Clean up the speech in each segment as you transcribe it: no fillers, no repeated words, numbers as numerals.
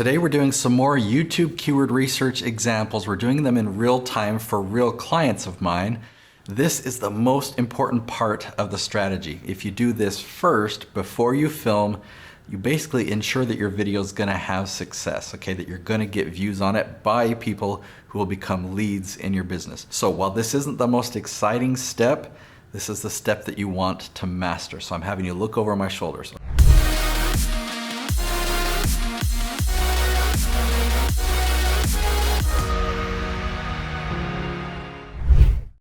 Today we're doing some more YouTube keyword research examples. We're doing them in real time for real clients of mine. This is the most important part of the strategy. If you do this first before you film, you basically ensure that your video is going to have success, okay? That you're going to get views on it by people who will become leads in your business. So while this isn't the most exciting step, this is the step that you want to master. So I'm having you look over my shoulders.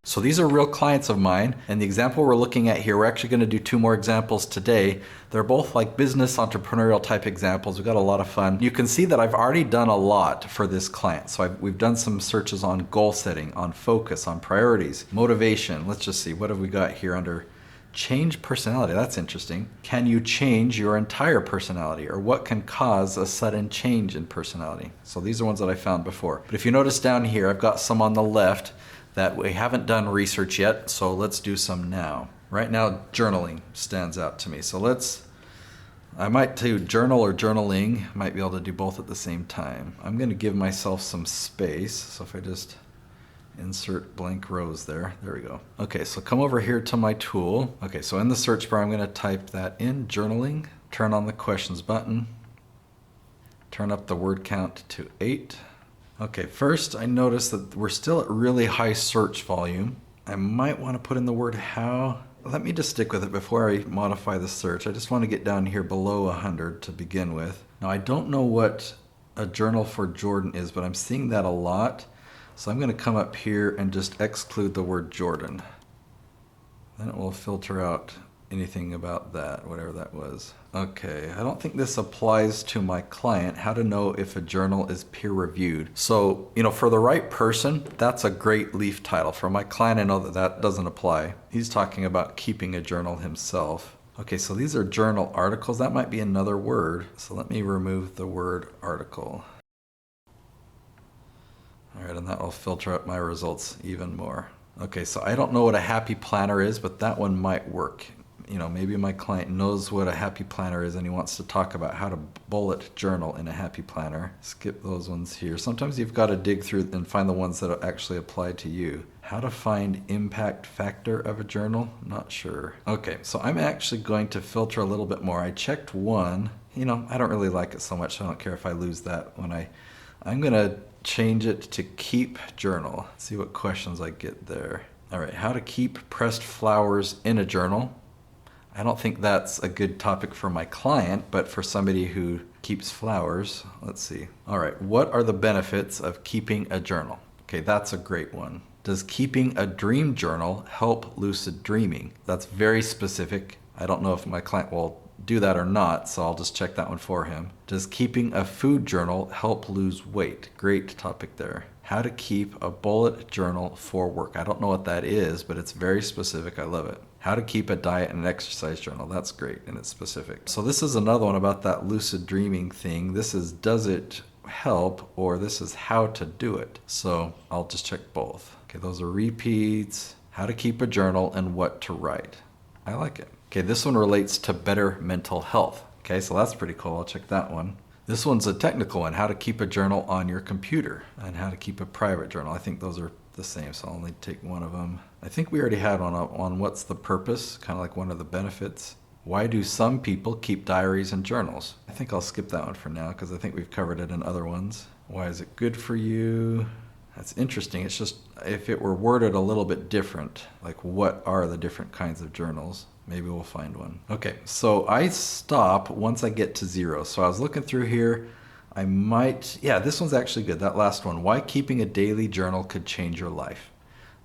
So these are real clients of mine, and the example we're looking at here, we're actually going to do two more examples today. They're both like business entrepreneurial type examples. We've got a lot of fun. You can see that I've already done a lot for this client. So we've done some searches on goal setting, on focus, on priorities, motivation. Let's just see, what have we got here under change personality? That's interesting. Can you change your entire personality, or what can cause a sudden change in personality? So these are ones that I found before. But if you notice down here, I've got some on the left that we haven't done research yet, so let's do some now. Right now, journaling stands out to me. So I might do journal or journaling. Might be able to do both at the same time. I'm gonna give myself some space. So if I just insert blank rows there we go. Okay, so come over here to my tool. Okay, so in the search bar, I'm gonna type that in, journaling, turn on the questions button, turn up the word count to 8. Okay, first I noticed that we're still at really high search volume. I might want to put in the word how. Let me just stick with it before I modify the search. I just want to get down here below 100 to begin with. Now I don't know what a journal for Jordan is, but I'm seeing that a lot. So I'm going to come up here and just exclude the word Jordan. Then it will filter out anything about that, whatever that was. Okay, I don't think this applies to my client, how to know if a journal is peer-reviewed. So, for the right person, that's a great leaf title. For my client, I know that that doesn't apply. He's talking about keeping a journal himself. Okay, so these are journal articles. That might be another word. So let me remove the word article. All right, and that will filter up my results even more. Okay, so I don't know what a happy planner is, but that one might work. Maybe my client knows what a happy planner is and he wants to talk about how to bullet journal in a happy planner. Skip those ones here. Sometimes you've got to dig through and find the ones that actually apply to you. How to find impact factor of a journal? Not sure. Okay, so I'm actually going to filter a little bit more. I checked one. I don't really like it so much, so I don't care if I lose that when I'm going to change it to keep journal. See what questions I get there. All right, how to keep pressed flowers in a journal. I don't think that's a good topic for my client, but for somebody who keeps flowers, let's see. All right, what are the benefits of keeping a journal? Okay, that's a great one. Does keeping a dream journal help lucid dreaming? That's very specific. I don't know if my client will do that or not, so I'll just check that one for him. Does keeping a food journal help lose weight? Great topic there. How to keep a bullet journal for work. I don't know what that is, but it's very specific. I love it. How to keep a diet and exercise journal. That's great, and it's specific. So this is another one about that lucid dreaming thing. This is does it help, or this is how to do it. So I'll just check both. Okay, those are repeats, how to keep a journal, and what to write. I like it. Okay, this one relates to better mental health. Okay, so that's pretty cool. I'll check that one. This one's a technical one, how to keep a journal on your computer and how to keep a private journal. I think those are the same, so I'll only take one of them. I think we already had one on what's the purpose, kind of like one of the benefits. Why do some people keep diaries and journals? I think I'll skip that one for now because I think we've covered it in other ones. Why is it good for you? That's interesting. It's just if it were worded a little bit different, like what are the different kinds of journals? Maybe we'll find one. Okay, so I stop once I get to 0. So I was looking through here. This one's actually good, that last one. Why keeping a daily journal could change your life.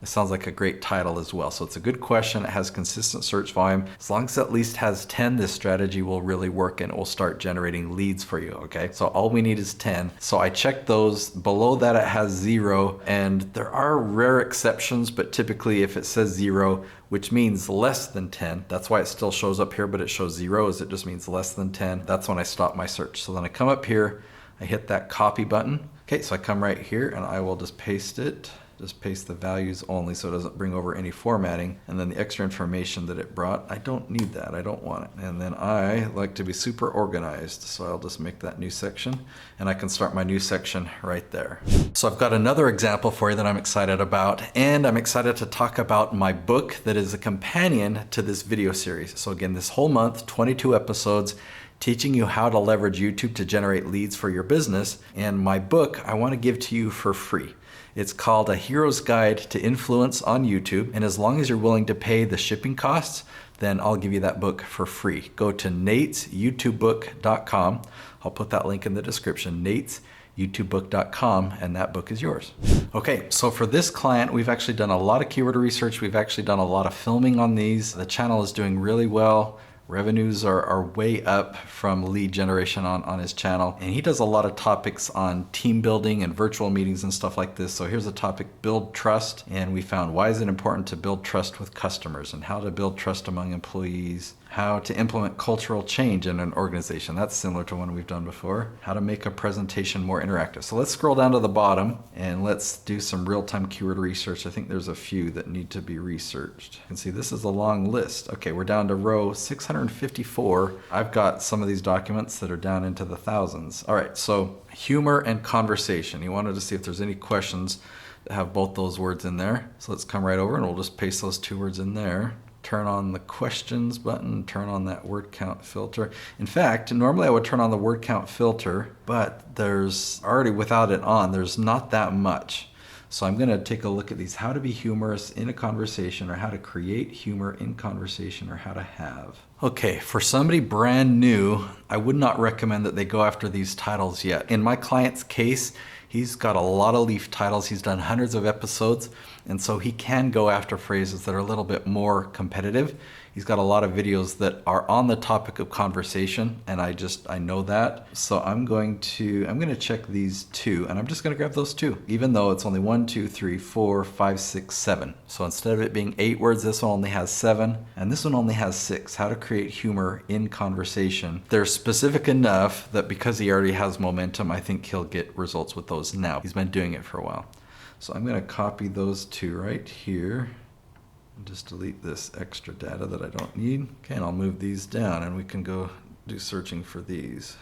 It sounds like a great title as well. So it's a good question. It has consistent search volume. As long as it at least has 10, this strategy will really work and it will start generating leads for you, okay? So all we need is 10. So I checked those. Below that it has 0, and there are rare exceptions, but typically if it says 0, which means less than 10, that's why it still shows up here, but it shows 0, it just means less than 10. That's when I stop my search. So then I come up here, I hit that copy button. Okay, so I come right here and I will just paste it Just paste the values only so it doesn't bring over any formatting. And then the extra information that it brought, I don't need that. I don't want it. And then I like to be super organized. So I'll just make that new section and I can start my new section right there. So I've got another example for you that I'm excited about. And I'm excited to talk about my book that is a companion to this video series. So again, this whole month, 22 episodes, teaching you how to leverage YouTube to generate leads for your business. And my book, I want to give to you for free. It's called A Hero's Guide to Influence on YouTube. And as long as you're willing to pay the shipping costs, then I'll give you that book for free. Go to natesyoutubebook.com. I'll put that link in the description, natesyoutubebook.com, and that book is yours. Okay, so for this client, we've actually done a lot of keyword research. We've actually done a lot of filming on these. The channel is doing really well. Revenues are way up from lead generation on his channel. And he does a lot of topics on team building and virtual meetings and stuff like this. So here's a topic, build trust. And we found why is it important to build trust with customers and how to build trust among employees, how to implement cultural change in an organization. That's similar to one we've done before. How to make a presentation more interactive. So let's scroll down to the bottom and let's do some real-time keyword research. I think there's a few that need to be researched. You can see this is a long list. Okay, we're down to row 654. I've got some of these documents that are down into the thousands. All right, so humor and conversation. You wanted to see if there's any questions that have both those words in there. So let's come right over and we'll just paste those two words in there. Turn on the questions button, turn on that word count filter. In fact, normally I would turn on the word count filter, but there's already without it on, there's not that much. So I'm gonna take a look at these, how to be humorous in a conversation or how to create humor in conversation or how to have. Okay, for somebody brand new, I would not recommend that they go after these titles yet. In my client's case, he's got a lot of leaf titles. He's done hundreds of episodes. And so he can go after phrases that are a little bit more competitive. He's got a lot of videos that are on the topic of conversation. And I know that. So I'm going to check these two and I'm just gonna grab those two, even though it's only 1, 2, 3, 4, 5, 6, 7. So instead of it being 8 words, this one only has 7 and this one only has 6. How to create humor in conversation. They're specific enough that because he already has momentum, I think he'll get results with those now. He's been doing it for a while. So I'm going to copy those two right here and just delete this extra data that I don't need. Okay, and I'll move these down and we can go do searching for these.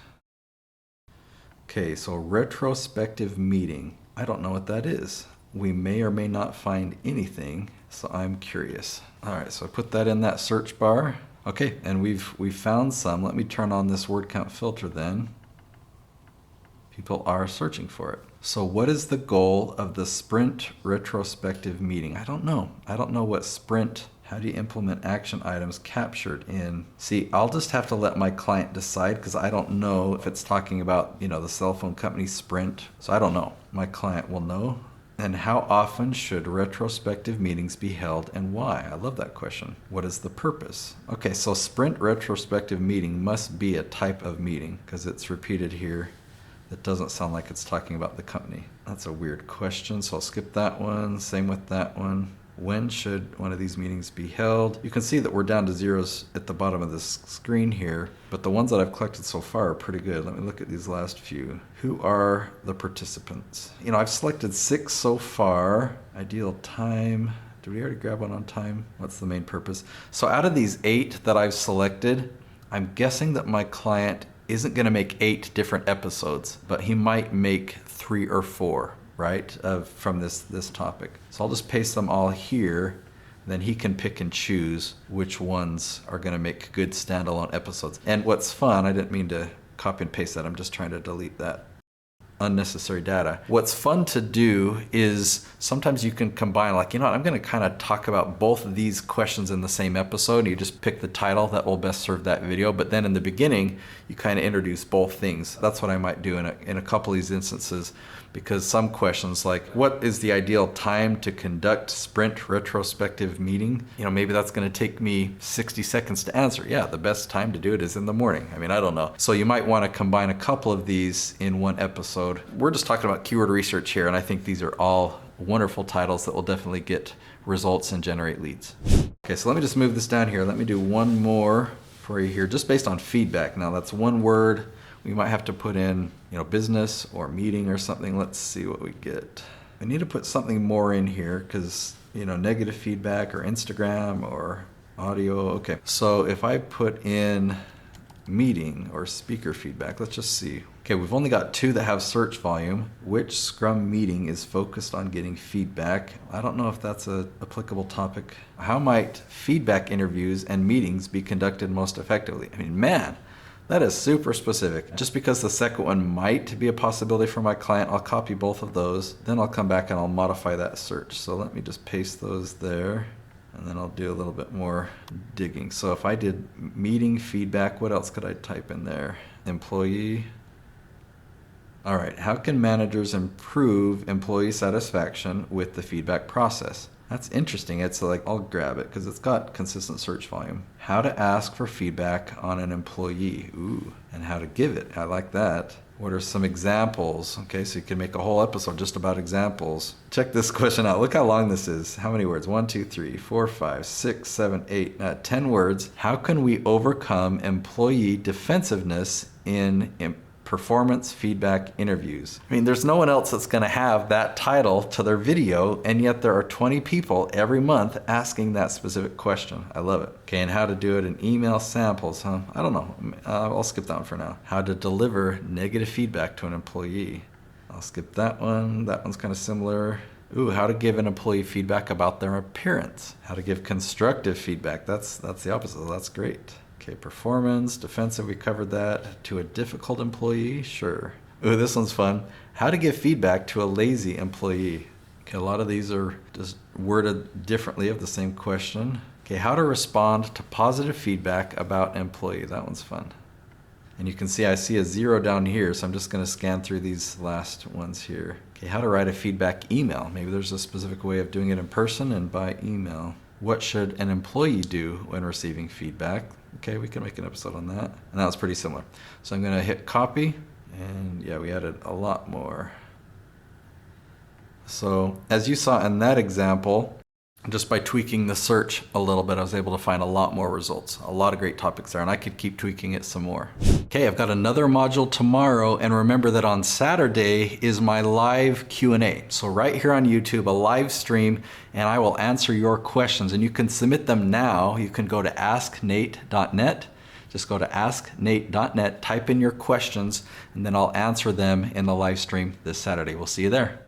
Okay, so retrospective meeting. I don't know what that is. We may or may not find anything, so I'm curious. All right, so I put that in that search bar. Okay, and we've found some. Let me turn on this word count filter then. People are searching for it. So what is the goal of the sprint retrospective meeting? I don't know. I don't know what sprint, how do you implement action items captured in? See, I'll just have to let my client decide because I don't know if it's talking about, the cell phone company Sprint. So I don't know. My client will know. And how often should retrospective meetings be held and why? I love that question. What is the purpose? Okay, so sprint retrospective meeting must be a type of meeting because it's repeated here. It doesn't sound like it's talking about the company. That's a weird question, so I'll skip that one. Same with that one. When should one of these meetings be held? You can see that we're down to zeros at the bottom of this screen here, but the ones that I've collected so far are pretty good. Let me look at these last few. Who are the participants? I've selected 6 so far. Ideal time. Did we already grab one on time? What's the main purpose? So out of these 8 that I've selected, I'm guessing that my client isn't going to make 8 different episodes, but he might make 3 or 4, right, from this topic. So I'll just paste them all here, then he can pick and choose which ones are going to make good standalone episodes. And what's fun, I didn't mean to copy and paste that, I'm just trying to delete that unnecessary data. What's fun to do is sometimes you can combine, like, I'm going to kind of talk about both of these questions in the same episode. And you just pick the title that will best serve that video. But then in the beginning, you kind of introduce both things. That's what I might do in a couple of these instances, because some questions like, what is the ideal time to conduct sprint retrospective meeting? Maybe that's going to take me 60 seconds to answer. Yeah, the best time to do it is in the morning. I don't know. So you might want to combine a couple of these in one episode. We're just talking about keyword research here, and I think these are all wonderful titles that will definitely get results and generate leads. Okay, so let me just move this down here. Let me do one more for you here, just based on feedback. Now that's one word. We might have to put in, business or meeting or something. Let's see what we get. I need to put something more in here because, you know, negative feedback or Instagram or audio. Okay, so if I put in meeting or speaker feedback, let's just see. Okay, we've only got 2 that have search volume. Which Scrum meeting is focused on getting feedback? I don't know if that's a applicable topic. How might feedback interviews and meetings be conducted most effectively? I mean, man, that is super specific. Just because the second one might be a possibility for my client, I'll copy both of those. Then I'll come back and I'll modify that search. So let me just paste those there. And then I'll do a little bit more digging. So if I did meeting feedback, what else could I type in there? Employee. All right, how can managers improve employee satisfaction with the feedback process? That's interesting. It's like, I'll grab it because it's got consistent search volume. How to ask for feedback on an employee. Ooh, and how to give it. I like that. What are some examples? Okay, so you can make a whole episode just about examples. Check this question out. Look how long this is. How many words? 1, 2, 3, 4, 5, 6, 7, 8, 10 words. How can we overcome employee defensiveness in performance feedback interviews? I mean, there's no one else that's going to have that title to their video, and yet there are 20 people every month asking that specific question. I love it. Okay, and how to do it in email samples, huh? I don't know. I'll skip that one for now. How to deliver negative feedback to an employee. I'll skip that one. That one's kind of similar. Ooh, how to give an employee feedback about their appearance. How to give constructive feedback. That's the opposite. That's great. Okay, performance, defensive, we covered that. To a difficult employee, sure. Ooh, this one's fun. How to give feedback to a lazy employee. Okay, a lot of these are just worded differently of the same question. Okay, how to respond to positive feedback about an employee. That one's fun. And you can see I see a 0 down here, so I'm just gonna scan through these last ones here. Okay, how to write a feedback email. Maybe there's a specific way of doing it in person and by email. What should an employee do when receiving feedback? Okay, we can make an episode on that. And that was pretty similar. So I'm gonna hit copy, and yeah, we added a lot more. So as you saw in that example, just by tweaking the search a little bit, I was able to find a lot more results. A lot of great topics there, and I could keep tweaking it some more. Okay, I've got another module tomorrow, and remember that on Saturday is my live Q&A. So right here on YouTube, a live stream, and I will answer your questions, and you can submit them now. You can go to asknate.net. Just go to asknate.net, type in your questions, and then I'll answer them in the live stream this Saturday. We'll see you there.